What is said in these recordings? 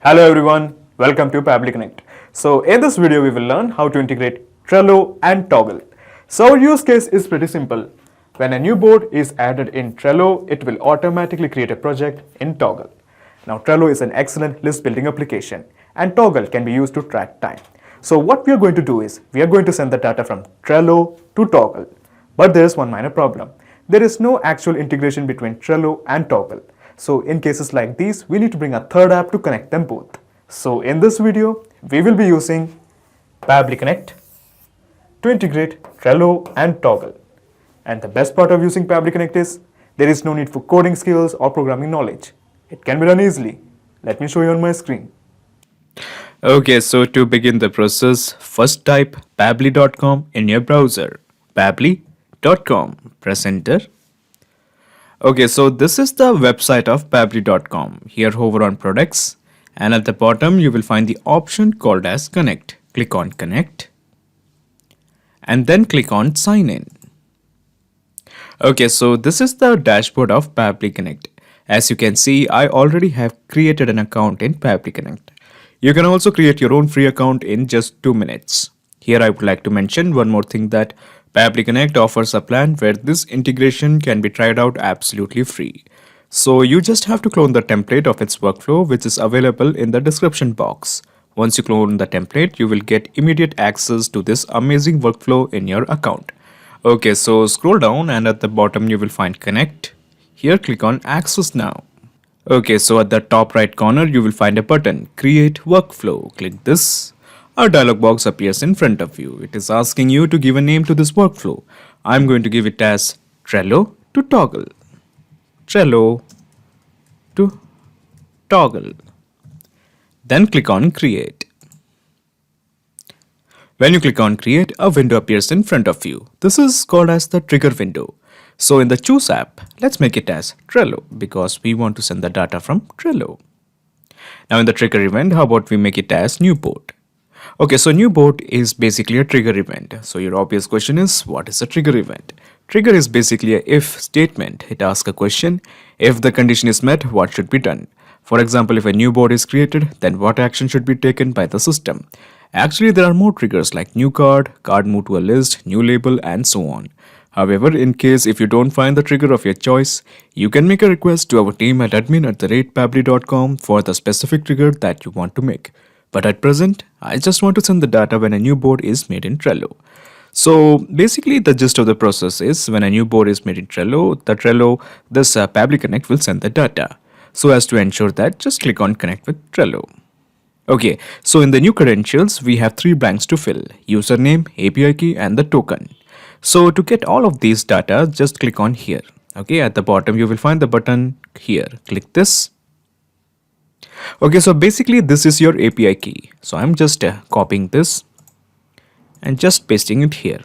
Hello everyone, welcome to Pabbly Connect. So in this video we will learn how to integrate Trello and Toggle. So our use case is pretty simple. When a new board is added in Trello, it will automatically create a project in Toggle. Now Trello is an excellent list building application and Toggle can be used to track time. So what we are going to do is we are going to send the data from Trello to Toggle. But there is one minor problem. There is no actual integration between Trello and Toggle. So in cases like these, we need to bring a third app to connect them both. So in this video, we will be using Pabbly Connect to integrate Trello and Toggle. And the best part of using Pabbly Connect is there is no need for coding skills or programming knowledge. It can be done easily. Let me show you on my screen. Okay, so to begin the process, first type pabbly.com in your browser. Pabbly.com. Press enter. Okay, so this is the website of pabbly.com. Here hover on products and at the bottom you will find the option called as connect. Click on connect and then click on sign in. Okay, so this is the dashboard of Pabbly Connect. As you can see, I already have created an account in Pabbly Connect. You can also create your own free account in just 2 minutes. Here I would like to mention one more thing that Pabbly Connect offers a plan where this integration can be tried out absolutely free. So you just have to clone the template of its workflow which is available in the description box. Once you clone the template, you will get immediate access to this amazing workflow in your account. Okay, so scroll down and at the bottom you will find connect. Here click on access now. Okay, so at the top right corner you will find a button create workflow. Click this. A dialog box appears in front of you. It is asking you to give a name to this workflow. I'm going to give it as Trello to Toggle. Trello to Toggle. Then click on create. When you click on create, a window appears in front of you. This is called as the trigger window. So in the choose app, let's make it as Trello because we want to send the data from Trello. Now in the trigger event, how about we make it as new board? Okay, so new board is basically a trigger event. So your obvious question is, what is a trigger event? Trigger is basically a if statement. It asks a question. If the condition is met, what should be done? For example, if a new board is created, then what action should be taken by the system? Actually, there are more triggers like new card, card moved to a list, new label, and so on. However, in case if you don't find the trigger of your choice, you can make a request to our team at admin@pabbly.com for the specific trigger that you want to make. But at present, I just want to send the data when a new board is made in Trello. So basically the gist of the process is when a new board is made in Trello, this Pabbly Connect will send the data. So as to ensure that, just click on connect with Trello. Okay, so in the new credentials, we have 3 blanks to fill: username, API key, and the token. So to get all of these data, just click on here. Okay, at the bottom you will find the button here. Click this. Okay, so basically this is your API key. So I'm just copying this and just pasting it here.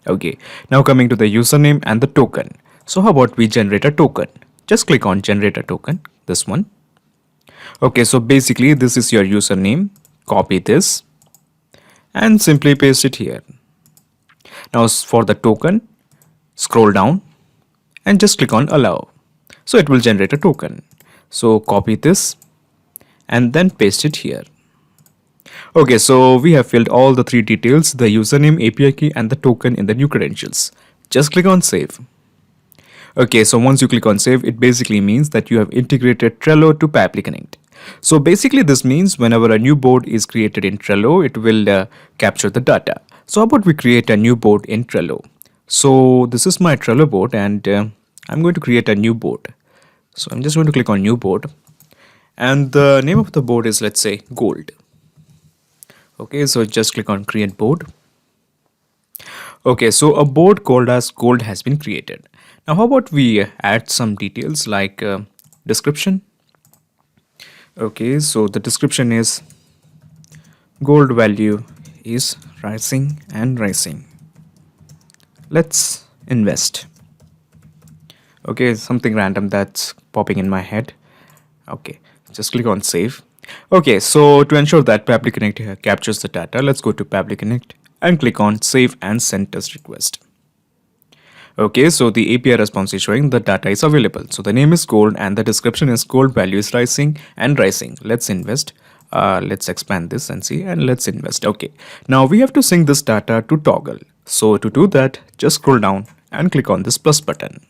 Okay, now coming to the username and the token. So how about we generate a token? Just click on generate a token, this one. Okay, so basically this is your username. Copy this and simply paste it here. Now for the token, scroll down and just click on allow. So it will generate a token. So copy this and then paste it here. Okay, so we have filled all the 3 details, the username, API key, and the token in the new credentials. Just click on save. Okay, so once you click on save, it basically means that you have integrated Trello to Pabbly Connect. So basically this means whenever a new board is created in Trello, it will capture the data. So how about we create a new board in Trello? So this is my Trello board and I'm going to create a new board. So I'm just going to click on new board. And the name of the board is, let's say, gold. Okay, so just click on create board. Okay, so a board called as gold has been created. Now how about we add some details like description. Okay, so the description is gold value is rising and rising. Let's invest. Okay, something random that's popping in my head. Okay, just click on save. Okay, so to ensure that Pabbly Connect captures the data, let's go to Pabbly Connect and click on save and send test request. Okay, so the API response is showing the data is available. So the name is gold and the description is gold, value is rising and rising. Let's invest. Let's expand this and see, and let's invest. Okay, now we have to sync this data to Toggle. So to do that, just scroll down and click on this plus button.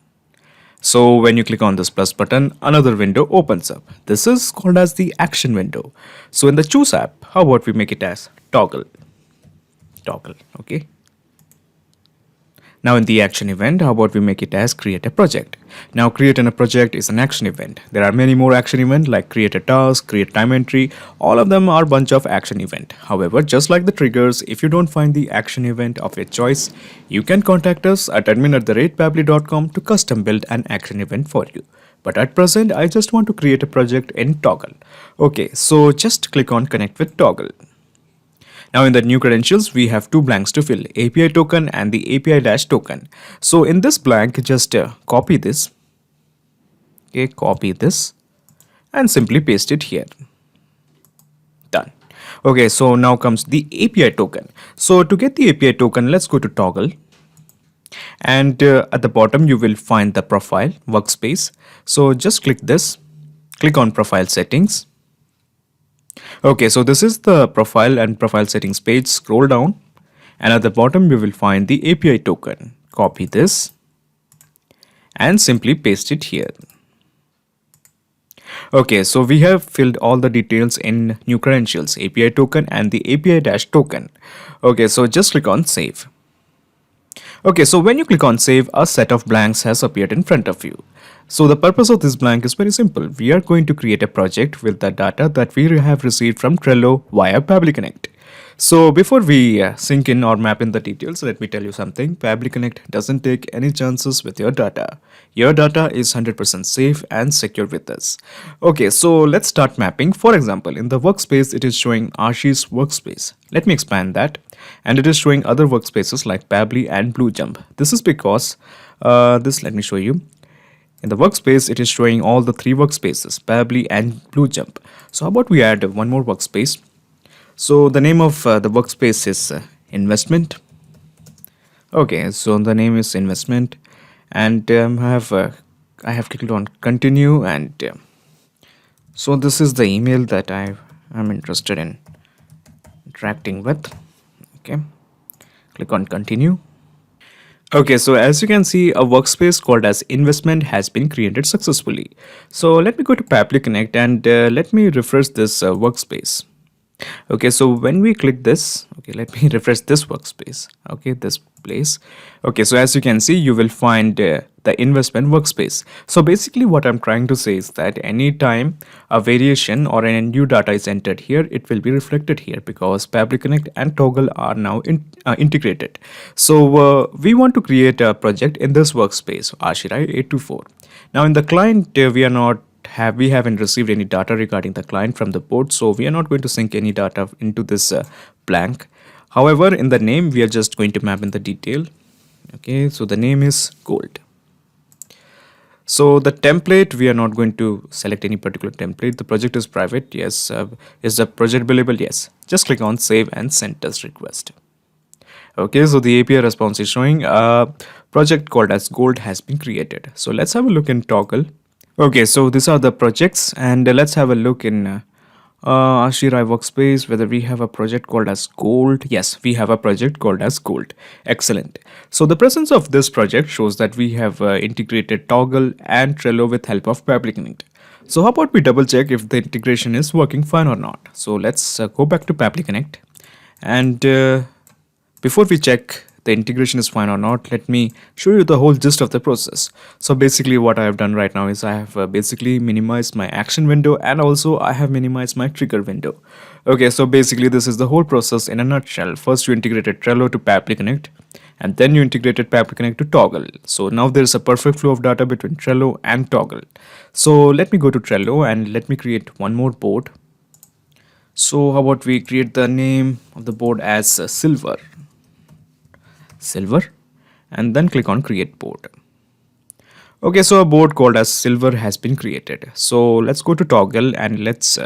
So when you click on this plus button, another window opens up. This is called as the action window. So in the choose app, how about we make it as Toggle? Toggle, okay. Now in the action event, how about we make it as create a project? Now create a project is an action event. There are many more action events like create a task, create time entry. All of them are bunch of action event. However, just like the triggers, if you don't find the action event of your choice, you can contact us at admin@pabbly.com to custom build an action event for you. But at present, I just want to create a project in Toggle. Okay, so just click on connect with Toggle. Now in the new credentials, we have two blanks to fill, API token and the API-token. So in this blank, just copy this. Okay, copy this and simply paste it here. Done. Okay, so now comes the API token. So to get the API token, let's go to Toggle. And at the bottom, you will find the profile workspace. So just click this, click on profile settings. Okay, so this is the profile and profile settings page. Scroll down and at the bottom you will find the API token. Copy this and simply paste it here. Okay, so we have filled all the details in new credentials, API token and the API-token. Okay, so just click on save. Okay, so when you click on save, a set of blanks has appeared in front of you. So the purpose of this blank is very simple. We are going to create a project with the data that we have received from Trello via Pabbly Connect. So before we sync in or map in the details, let me tell you something. Pabbly Connect doesn't take any chances with your data. Your data is 100% safe and secure with us. Okay, so let's start mapping. For example, in the workspace, it is showing Ashi's workspace. Let me expand that. And it is showing other workspaces like Pabbly and BlueJump. This is because let me show you. In the workspace, it is showing all the three workspaces, Pabbly and BlueJump. So how about we add one more workspace? So the name of the workspace is investment. Okay, so the name is investment, and I have clicked on continue, and so this is the email that I'm interested in interacting with. Okay, click on continue. Okay, so as you can see, a workspace called as investment has been created successfully. So let me go to Pabbly Connect and let me refresh this workspace. Okay, so when we click this, okay, let me refresh this workspace. Okay, this place. Okay, so as you can see, you will find the investment workspace. So basically what I'm trying to say is that anytime a variation or a new data is entered here, it will be reflected here because Pabbly Connect and Toggle are now integrated. So we want to create a project in this workspace, Ashirai 824. Now in the client, we haven't received any data regarding the client from the board, so we are not going to sync any data into this blank. However, in the name, we are just going to map in the detail. Okay, so the name is gold. So the template, we are not going to select any particular template. The project is private. Yes. Is the project billable? Yes. Just click on save and send test request. Okay, so the API response is showing a project called as gold has been created. So let's have a look in Toggle. Okay, so these are the projects, and let's have a look in Ashirai workspace whether we have a project called as gold. Yes, we have a project called as gold. Excellent. So the presence of this project shows that we have integrated Toggle and Trello with help of Pabbly Connect. So how about we double check if the integration is working fine or not. So let's go back to Pabbly Connect, and before we check the integration is fine or not, let me show you the whole gist of the process. So basically what I have done right now is I have basically minimized my action window, and also I have minimized my trigger window. Okay, so basically this is the whole process in a nutshell. First you integrated Trello to Pabbly Connect, and then you integrated Pabbly Connect to Toggle. So now there is a perfect flow of data between Trello and Toggle. So let me go to Trello and let me create one more board. So how about we create the name of the board as silver, and then click on create board. Okay, so a board called as silver has been created. So let's go to Toggle and let's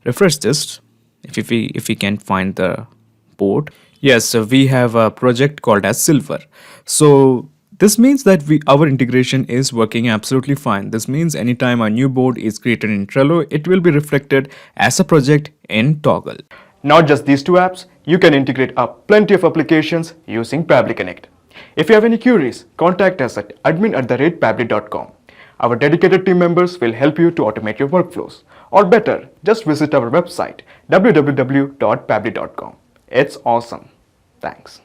refresh this if we can find the board. Yes, we have a project called as silver. So This means that our integration is working absolutely fine. This means anytime a new board is created in Trello, it will be reflected as a project in Toggle. Not just these two apps, you can integrate up plenty of applications using Pabbly Connect. If you have any queries, contact us at admin@pabbly.com. Our dedicated team members will help you to automate your workflows. Or better, just visit our website www.pabbly.com. It's awesome. Thanks.